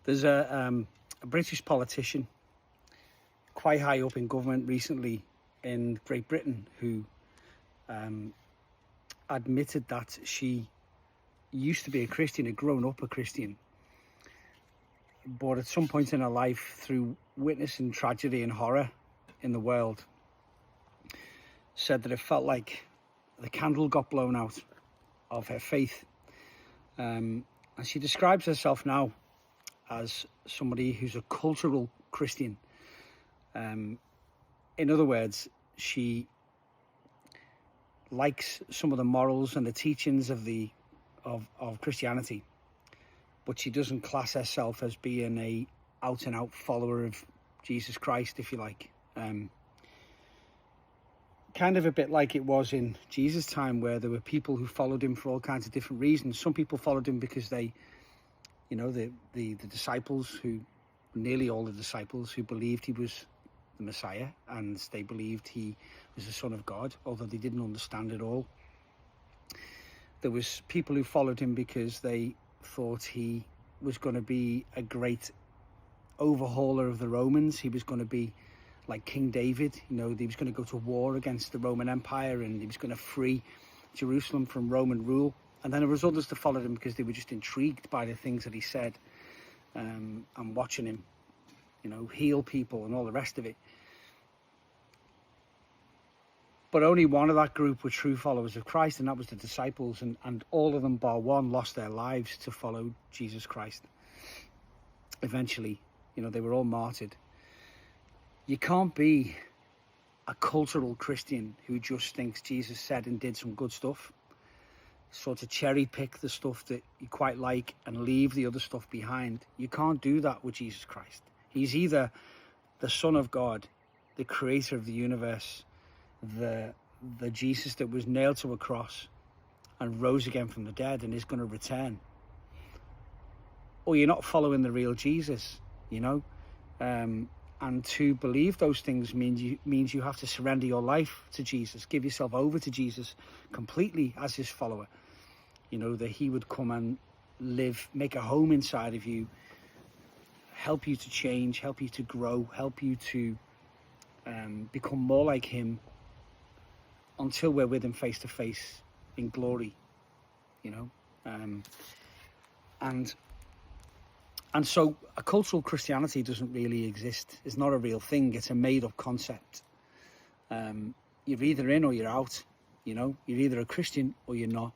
There's a British politician quite high up in government recently in Great Britain who admitted that she used to be a Christian, had grown up a Christian, but at some point in her life, through witnessing tragedy and horror in the world, said that it felt like the candle got blown out of her faith. And she describes herself now as somebody who's a cultural Christian. In other words, she likes some of the morals and the teachings of Christianity, but she doesn't class herself as being a out and out follower of Jesus Christ, if you like. Kind of a bit like it was in Jesus' time, where there were people who followed him for all kinds of different reasons. Some people followed him because they, the disciples, who nearly all the disciples who believed he was the Messiah, and they believed he was the Son of God, although they didn't understand it all. There was people who followed him because they thought he was going to be a great overhauler of the Romans. He was going to be like King David, he was going to go to war against the Roman Empire, and he was going to free Jerusalem from Roman rule. And then there was others that followed him because they were just intrigued by the things that he said, and watching him, heal people and all the rest of it. But only one of that group were true followers of Christ, and that was the disciples, and all of them bar one lost their lives to follow Jesus Christ. Eventually, they were all martyred. You can't be a cultural Christian who just thinks Jesus said and did some good stuff, sort of cherry pick the stuff that you quite like and leave the other stuff behind. You can't do that with Jesus Christ. He's either the Son of God, the creator of the universe, the Jesus that was nailed to a cross and rose again from the dead and is going to return, or you're not following the real Jesus, and to believe those things means you have to surrender your life to Jesus, give yourself over to Jesus completely as his follower. That he would come and live, make a home inside of you, help you to change, help you to grow, help you to become more like him until we're with him face to face in glory, And so a cultural Christianity doesn't really exist. It's not a real thing. It's a made-up concept. You're either in or you're out. You're either a Christian or you're not.